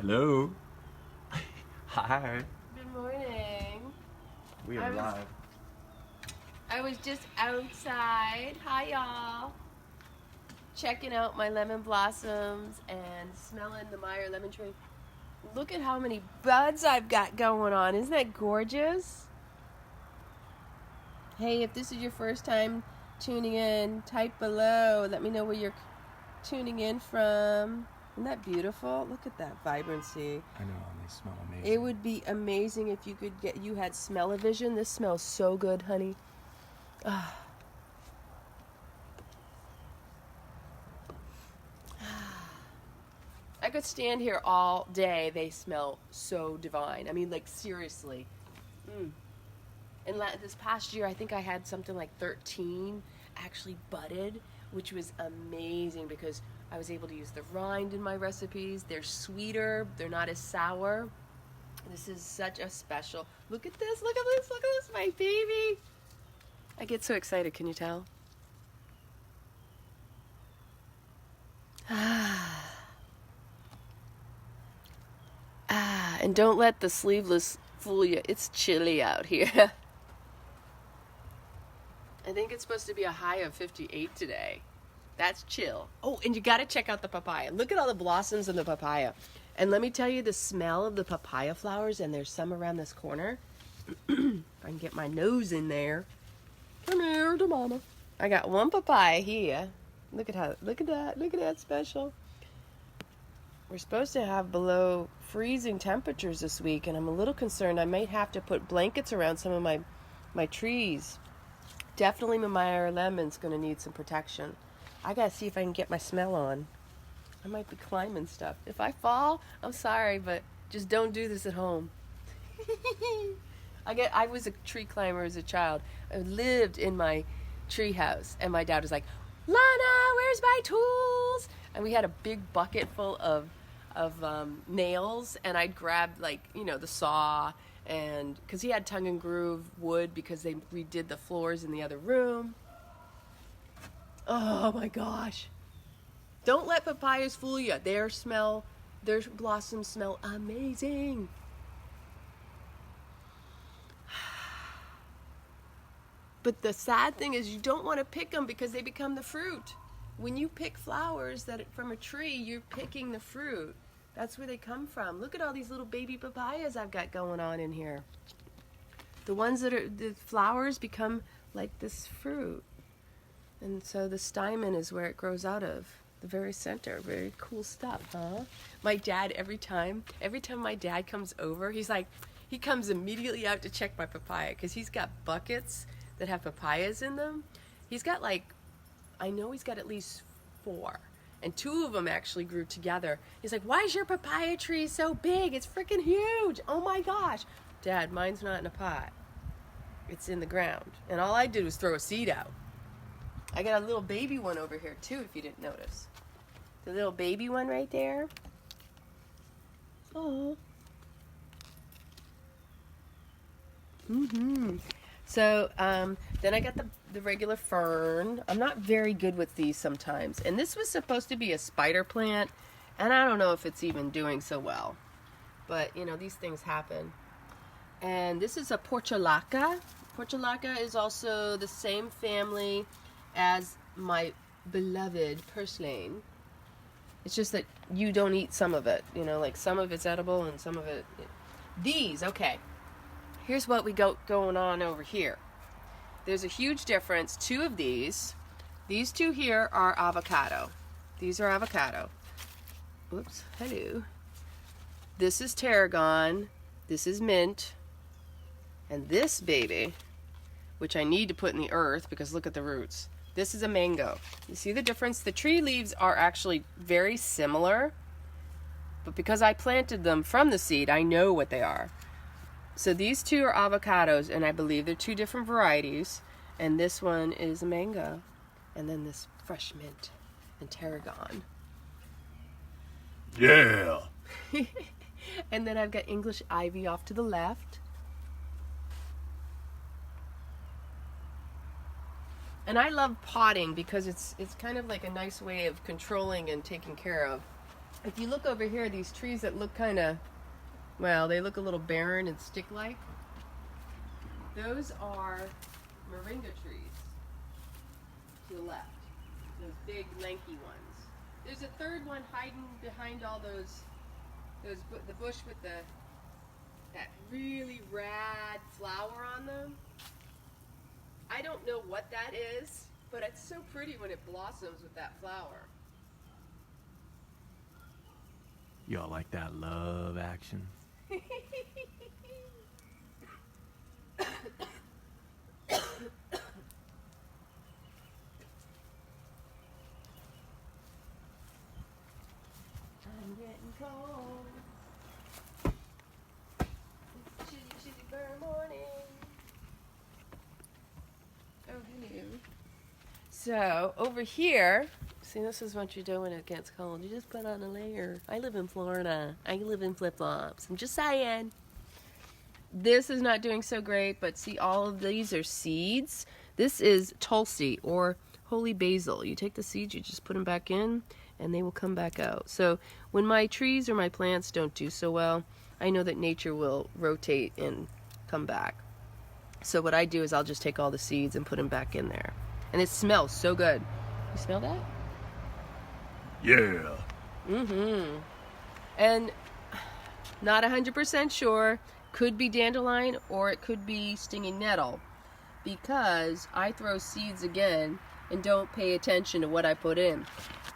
Hello. Hi. Good morning. We are live. I was just outside. Hi, y'all. Checking out my lemon blossoms and smelling the Meyer lemon tree. Look at how many buds I've got going on. Isn't that gorgeous? Hey, if this is your first time tuning in, type below. Let me know where you're tuning in from. Isn't that beautiful? Look at that vibrancy. I know, and they smell amazing. It would be amazing if you had smell-o-vision. This smells so good, honey. I could stand here all day. They smell so divine. I mean, like, seriously. And this past year, I think I had something like 13 actually budded, which was amazing because I was able to use the rind in my recipes. They're sweeter. They're not as sour. This is such a special. Look at this. Look at this. Look at this, my baby. I get so excited. Can you tell? And don't let the sleeveless fool you. It's chilly out here. I think it's supposed to be a high of 58 today. That's chill. Oh, and you got to check out the papaya. Look at all the blossoms in the papaya. And let me tell you the smell of the papaya flowers, and there's some around this corner. If I can get my nose in there. Come here to mama. I got one papaya here. Look at that special. We're supposed to have below freezing temperatures this week, and I'm a little concerned. I might have to put blankets around some of my trees. Definitely my Meyer lemon's going to need some protection. I got to see if I can get my smell on. I might be climbing stuff. If I fall, I'm sorry, but just don't do this at home. I was a tree climber as a child. I lived in my tree house, and my dad was like, "Lana, where's my tools?" And we had a big bucket full of nails, and I'd grab, like, the saw, and because he had tongue and groove wood because they redid the floors in the other room. Oh my gosh. Don't let papayas fool you. Their blossoms smell amazing. But the sad thing is you don't want to pick them because they become the fruit. When you pick flowers from a tree, you're picking the fruit. That's where they come from. Look at all these little baby papayas I've got going on in here. The ones that are the flowers become like this fruit. And so the stamen is where it grows out of. The very center. Very cool stuff, huh? My dad, every time my dad comes over, he comes immediately out to check my papaya because he's got buckets that have papayas in them. I know he's got at least 4. And 2 of them actually grew together. He's like, "Why is your papaya tree so big? It's freaking huge. Oh my gosh." Dad, mine's not in a pot. It's in the ground. And all I did was throw a seed out. I got a little baby one over here too, if you didn't notice. The little baby one right there. Oh. So then I got the regular fern. I'm not very good with these sometimes. And this was supposed to be a spider plant, and I don't know if it's even doing so well. But, these things happen. And this is a portulaca. Portulaca is also the same family as my beloved purslane. It's just that you don't eat some of it. Like some of it's edible and some of it... Okay. Here's what we got going on over here. There's a huge difference. 2 of these 2 here are avocado. These are avocado. Oops, hello. This is tarragon. This is mint. And this baby, which I need to put in the earth because look at the roots. This is a mango. You see the difference? The tree leaves are actually very similar, but because I planted them from the seed, I know what they are. So these 2 are avocados, and I believe they're 2 different varieties. And this one is a mango. And then this fresh mint and tarragon. Yeah. And then I've got English ivy off to the left. And I love potting because it's kind of like a nice way of controlling and taking care of if you look over here, these trees that look kind of, well, they look a little barren and stick-like. Those are moringa trees to the left. Those big, lanky ones. There's a third one hiding behind all the bush with that really rad flower on them. I don't know what that is, but it's so pretty when it blossoms with that flower. Y'all like that love action? I'm getting cold. It's chilly, chilly burn morning. Oh, hello. So, over here, see, this is what you do when it gets cold. You just put on a layer. I live in Florida. I live in flip-flops. I'm just saying. This is not doing so great, but see, all of these are seeds. This is Tulsi or holy basil. You take the seeds, you just put them back in, and they will come back out. So when my trees or my plants don't do so well, I know that nature will rotate and come back. So what I do is I'll just take all the seeds and put them back in there. And it smells so good. You smell that? Yeah. Mm-hmm. And not 100% sure. Could be dandelion or it could be stinging nettle, because I throw seeds again and don't pay attention to what I put in.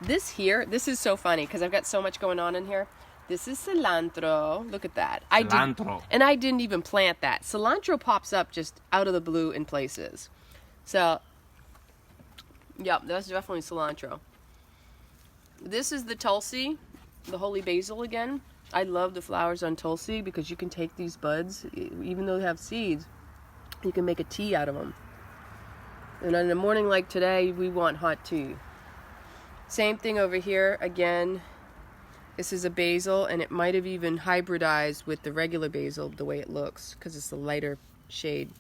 This is so funny because I've got so much going on in here. This is cilantro. Look at that. Cilantro. I didn't even plant that. Cilantro pops up just out of the blue in places. So, yep, that's definitely cilantro. This is the Tulsi, the holy basil again. I love the flowers on Tulsi because you can take these buds, even though they have seeds, you can make a tea out of them. And on a morning like today, we want hot tea. Same thing over here. Again, this is a basil, and it might have even hybridized with the regular basil the way it looks because it's a lighter shade.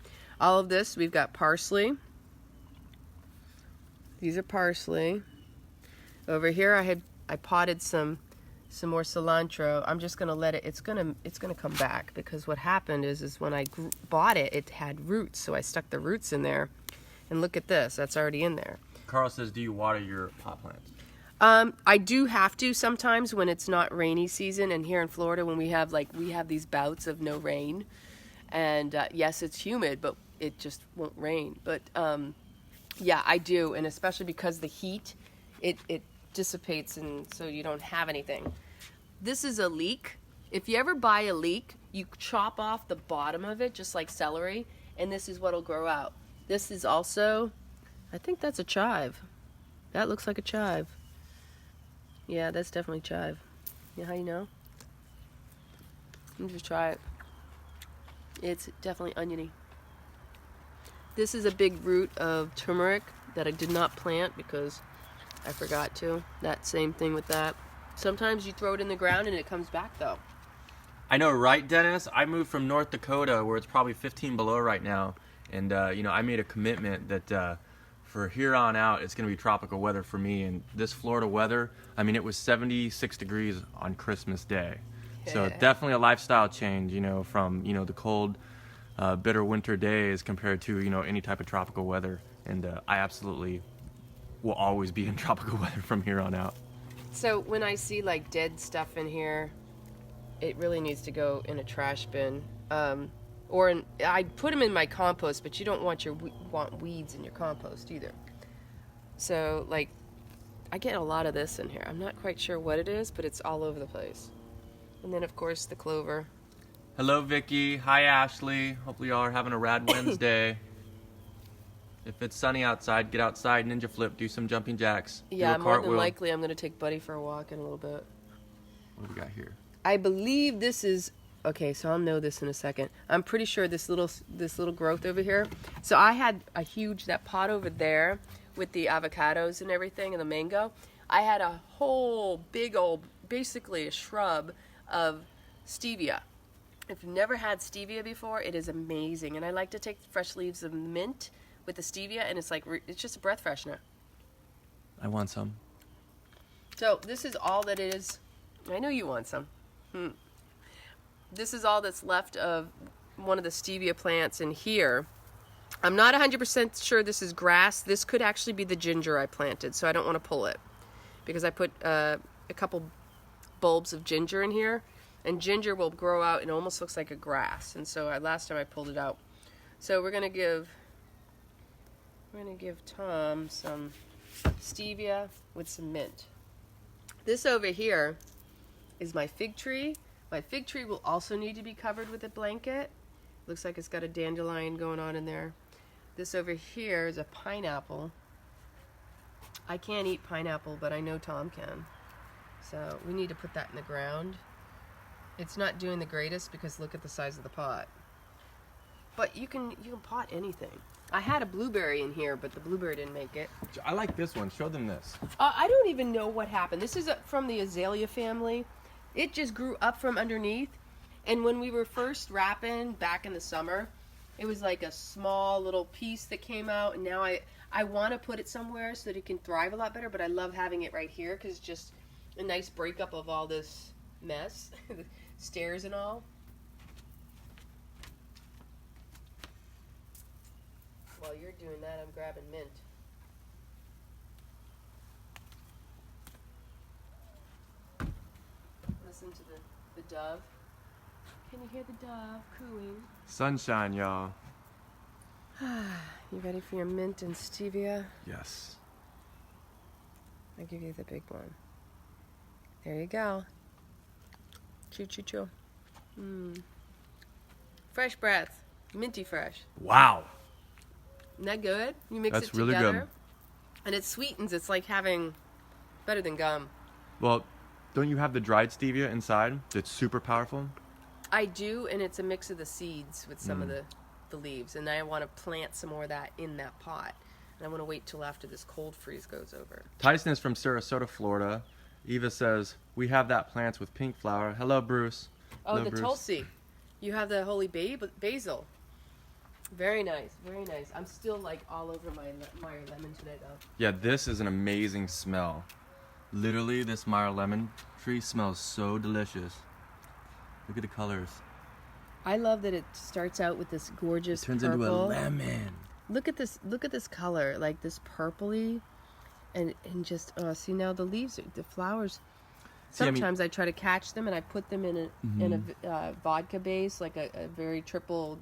All of this, we've got parsley. These are parsley. Over here, I potted some more cilantro. I'm just gonna let it. It's gonna come back because what happened is when I bought it, it had roots, so I stuck the roots in there. And look at this. That's already in there. Carl says, do you water your pot plants? I do have to sometimes when it's not rainy season, and here in Florida when we have these bouts of no rain, and yes, it's humid, but it just won't rain. But yeah, I do, and especially because the heat, it dissipates, and so you don't have anything. This is a leek. If you ever buy a leek, you chop off the bottom of it just like celery, and this is what'll grow out. This is also, I think that's a chive. That looks like a chive. Yeah, that's definitely chive. Yeah, how you know? Let me just try it. It's definitely oniony. This is a big root of turmeric that I did not plant because I forgot to. That same thing with that. Sometimes you throw it in the ground and it comes back though. I know, right, Dennis? I moved from North Dakota where it's probably 15 below right now. And, I made a commitment that for here on out, it's going to be tropical weather for me. And this Florida weather, it was 76 degrees on Christmas Day. Yeah. So definitely a lifestyle change, from, the cold, bitter winter days compared to, any type of tropical weather. And I absolutely will always be in tropical weather from here on out. So when I see like dead stuff in here, it really needs to go in a trash bin. I put them in my compost, but you don't want weeds in your compost either. So like, I get a lot of this in here. I'm not quite sure what it is, but it's all over the place. And then of course the clover. Hello, Vicky. Hi, Ashley. Hopefully y'all are having a rad Wednesday. If it's sunny outside, get outside, ninja flip, do some jumping jacks. Yeah, do a more than cartwheel. likely I'm going to take Buddy for a walk in a little bit. What do we got here? I believe this is, okay, so I'll know this in a second. I'm pretty sure this little growth over here. So I had that pot over there with the avocados and everything and the mango. I had a whole big old, basically a shrub of stevia. If you've never had stevia before, it is amazing. And I like to take fresh leaves of mint with the stevia, and it's just a breath freshener. I want some. So this is all that is I know you want some. This is all that's left of one of the stevia plants in here. I'm not 100% sure this is grass. This could actually be the ginger I planted, so I don't want to pull it because I put a couple bulbs of ginger in here, and ginger will grow out and it almost looks like a grass. And so last time I pulled it out. So we're gonna give Tom some stevia with some mint. This over here is my fig tree. My fig tree will also need to be covered with a blanket. Looks like it's got a dandelion going on in there. This over here is a pineapple. I can't eat pineapple, but I know Tom can. So we need to put that in the ground. It's not doing the greatest because look at the size of the pot. But you can pot anything. I had a blueberry in here, but the blueberry didn't make it. I like this one. Show them this. I don't even know what happened. This is from the azalea family. It just grew up from underneath. And when we were first wrapping back in the summer, it was like a small little piece that came out. And now I want to put it somewhere so that it can thrive a lot better. But I love having it right here because it's just a nice breakup of all this mess. The stairs and all. While you're doing that, I'm grabbing mint. Listen to the dove. Can you hear the dove cooing? Sunshine, y'all. You ready for your mint and stevia? Yes. I'll give you the big one. There you go. Choo choo choo. Fresh breath. Minty fresh. Wow. Isn't that good? You mix That's it really together. good. And it sweetens. It's like having better than gum. Well, don't you have the dried stevia inside that's super powerful? I do, and it's a mix of the seeds with some of the leaves. And I want to plant some more of that in that pot. And I want to wait till after this cold freeze goes over. Tyson is from Sarasota, Florida. Eva says, we have that plants with pink flower. Hello, Bruce. Oh, Hello, the Bruce. Tulsi. You have the holy basil. Very nice, very nice. I'm still like all over my Meyer lemon today, though. Yeah, this is an amazing smell. Literally, this Meyer lemon tree smells so delicious. Look at the colors. I love that it starts out with this gorgeous It turns purple. into a lemon. Look at this color, like this purpley, and just see now the leaves, the flowers. See, I mean- Sometimes I try to catch them and I put them in a vodka base, like a very triple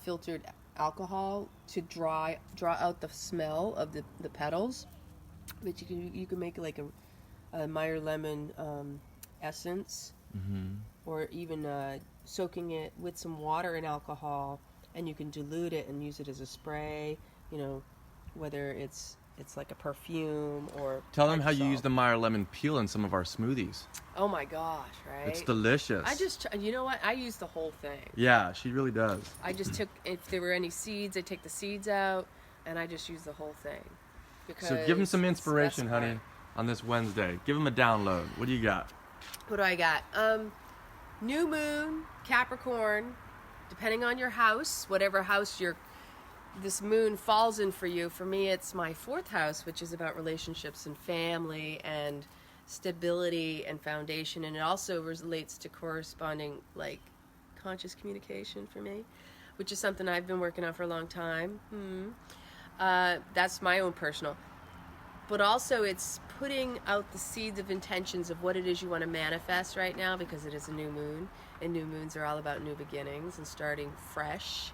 filtered alcohol to draw out the smell of the petals. But you can make like a Meyer lemon essence, or even soaking it with some water and alcohol, and you can dilute it and use it as a spray. You know, whether it's like a perfume or Tell them how you salt. use the Meyer lemon peel in some of our smoothies. Oh my gosh, right? It's delicious. you know what? I use the whole thing. Yeah, she really does. I just took, if there were any seeds, I take the seeds out, and I just use the whole thing. Because So give them some it's the inspiration, best part. honey, on this Wednesday. Give them a download. What do you got? What do I got? New moon, Capricorn, depending on your house, whatever house this moon falls in for you. For me, it's my 4th house, which is about relationships and family and stability and foundation, and it also relates to corresponding like conscious communication for me, which is something I've been working on for a long time. That's my own personal. But also it's putting out the seeds of intentions of what it is you want to manifest right now, because it is a new moon, and new moons are all about new beginnings and starting fresh.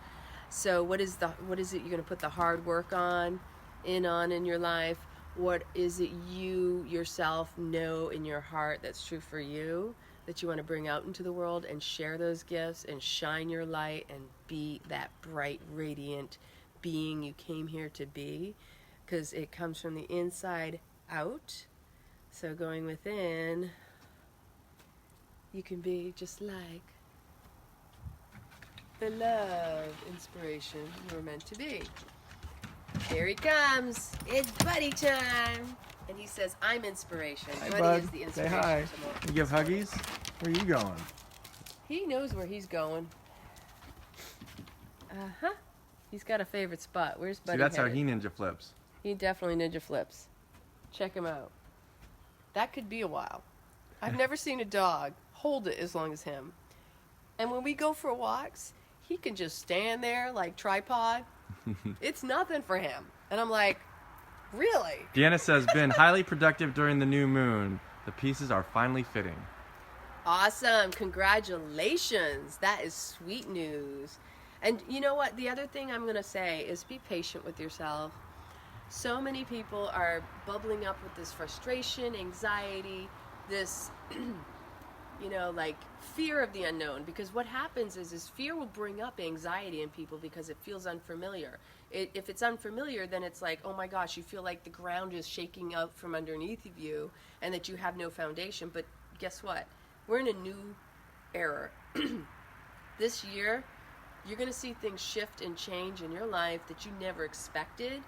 So what is it you're going to put the hard work on in your life? What is it you yourself know in your heart that's true for you, that you want to bring out into the world and share those gifts and shine your light and be that bright, radiant being you came here to be? Because it comes from the inside out. So going within, you can be just like the love inspiration you were meant to be. Here he comes. It's buddy time. And he says, I'm inspiration. Buddy is the inspiration. Say hi. tomorrow. You give huggies? Where are you going? He knows where he's going. Uh-huh. He's got a favorite spot. Where's Buddy See, that's how headed? he ninja flips. He definitely ninja flips. Check him out. That could be a while. I've never seen a dog hold it as long as him. And when we go for walks, he can just stand there like tripod. It's nothing for him. And I'm like, really? Deanna says, been highly productive during the new moon. The pieces are finally fitting. Awesome. Congratulations. That is sweet news. And you know what? The other thing I'm going to say is be patient with yourself. So many people are bubbling up with this frustration, anxiety, this, like fear of the unknown. Because what happens is fear will bring up anxiety in people because it feels unfamiliar. If it's unfamiliar, then it's like, oh my gosh, you feel like the ground is shaking out from underneath of you and that you have no foundation. But guess what? We're in a new era. This year, you're going to see things shift and change in your life that you never expected.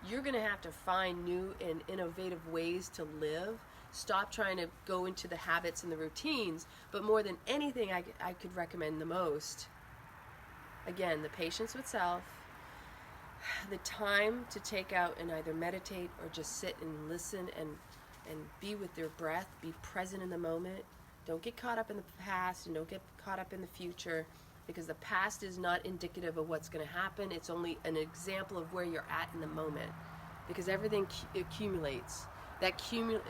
You're going to have to find new and innovative ways to live. Stop trying to go into the habits and the routines. But more than anything, I could recommend the most, again, the patience with self, the time to take out and either meditate or just sit and listen and be with your breath, be present in the moment. Don't get caught up in the past and don't get caught up in the future, because the past is not indicative of what's going to happen. It's only an example of where you're at in the moment, because everything accumulates. That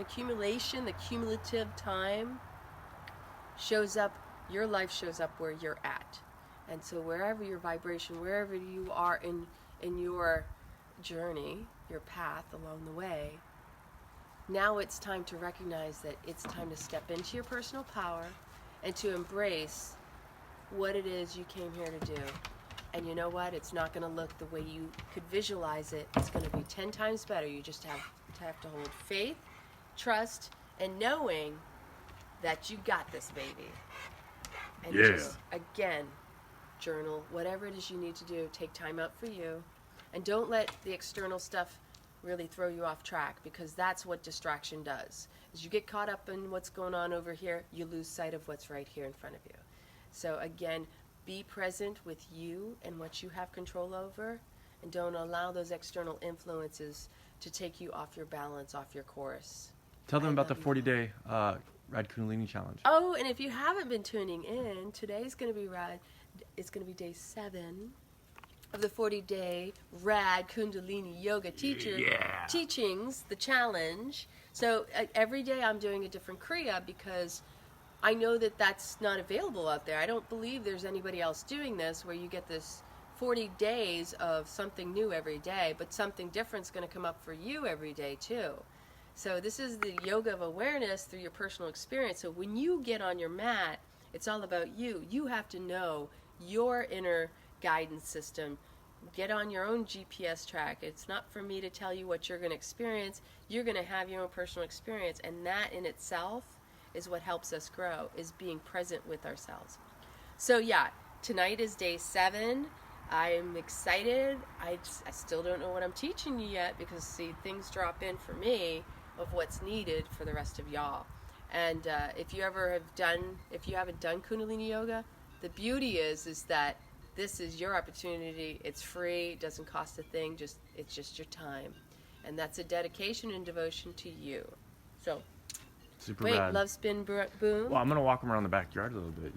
accumulation, the cumulative time shows up, your life shows up where you're at. And so wherever your vibration, wherever you are in your journey, your path along the way, now it's time to recognize that it's time to step into your personal power and to embrace what it is you came here to do. And you know what? It's not going to look the way you could visualize it. It's going to be 10 times better. You just have to hold faith, trust, and knowing that you got this, baby. And just, again, journal, whatever it is you need to do. Take time out for you. And don't let the external stuff really throw you off track, because that's what distraction does. As you get caught up in what's going on over here, you lose sight of what's right here in front of you. So again, be present with you and what you have control over, and don't allow those external influences to take you off your balance, off your course. Tell them about the 40-day Rad Kundalini Challenge. Oh, and if you haven't been tuning in, today's going to be it's going to be day 7 of the 40-day Rad Kundalini Yoga teachings, the challenge. So every day I'm doing a different Kriya, because I know that that's not available out there. I don't believe there's anybody else doing this, where you get this 40 days of something new every day, but something different's going to come up for you every day too. So this is the yoga of awareness through your personal experience. So when you get on your mat, it's all about you. You have to know your inner guidance system. Get on your own GPS track. It's not for me to tell you what you're going to experience. You're going to have your own personal experience, and that in itself is what helps us grow, is being present with ourselves. So yeah, tonight is day 7. I'm excited. I still don't know what I'm teaching you yet, because see, things drop in for me of what's needed for the rest of y'all. And if you haven't done Kundalini Yoga, the beauty is that this is your opportunity. It's free. It doesn't cost a thing. It's just your time, and that's a dedication and devotion to you. So, super wait, rad. love spin boom. Well, I'm gonna walk them around the backyard a little bit.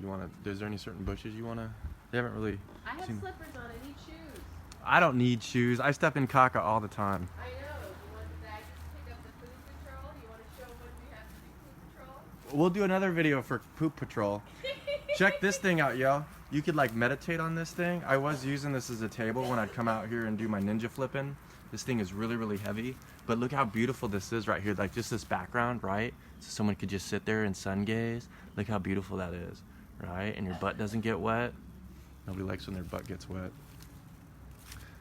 Is there any certain bushes you wanna? They haven't really. I have seen... slippers on. I need shoes. I don't need shoes. I step in caca all the time. I know. You want the bag to pick up the food patrol? You want to show what we have to do food patrol? We'll do another video for Poop Patrol. Check this thing out, yo. You could like meditate on this thing. I was using this as a table when I'd come out here and do my ninja flipping. This thing is really, really heavy. But look how beautiful this is right here. Like just this background, right? So someone could just sit there and sun gaze. Look how beautiful that is, right? And your butt doesn't get wet. Nobody likes when their butt gets wet.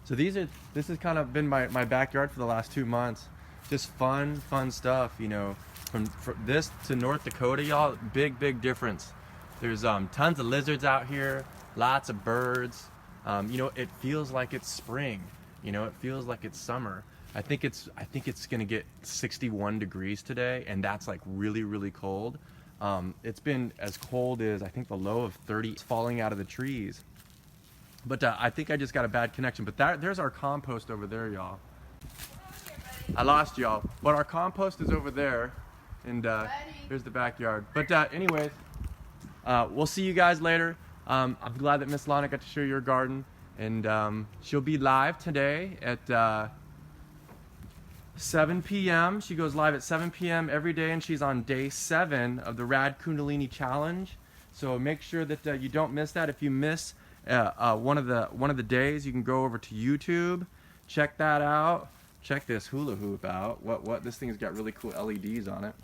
So this has kind of been my backyard for the last 2 months. Just fun stuff, you know. From this to North Dakota, y'all, big difference. There's tons of lizards out here, lots of birds. You know, it feels like it's spring. You know, it feels like it's summer. I think it's gonna get 61 degrees today, and that's like really cold. It's been as cold as I think the low of 30 falling out of the trees. But I think I just got a bad connection. But there's our compost over there, y'all. I lost y'all. But our compost is over there. And here's the backyard. But anyways, we'll see you guys later. I'm glad that Miss Lana got to show your garden, and she'll be live today at 7 p.m. She goes live at 7 p.m. every day, and she's on day 7 of the Rad Kundalini Challenge. So make sure that you don't miss that. If you miss one of the days, you can go over to YouTube, check that out. Check this hula hoop out. What this thing's got really cool LEDs on it.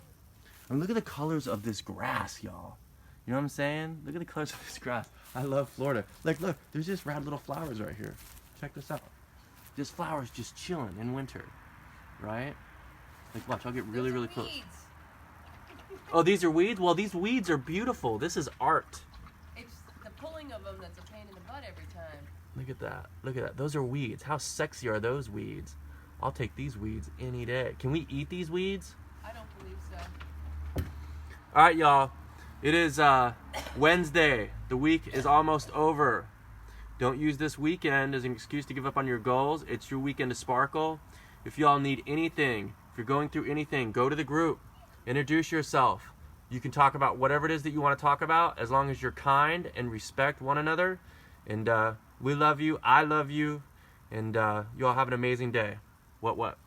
And look at the colors of this grass, y'all. You know what I'm saying? Look at the colors of this grass. I love Florida. Like, look, there's just rad little flowers right here. Check this out. Just flowers just chilling in winter, right? Like, watch, I'll get really, really close. Oh, these are weeds? Well, these weeds are beautiful. This is art. It's the pulling of them that's a pain in the butt every time. Look at that. Look at that. Those are weeds. How sexy are those weeds? I'll take these weeds any day. Can we eat these weeds? I don't believe so. All right, y'all. It is Wednesday. The week is almost over. Don't use this weekend as an excuse to give up on your goals. It's your weekend to sparkle. If y'all need anything, if you're going through anything, go to the group. Introduce yourself. You can talk about whatever it is that you want to talk about, as long as you're kind and respect one another. And we love you. I love you. And you all have an amazing day. What?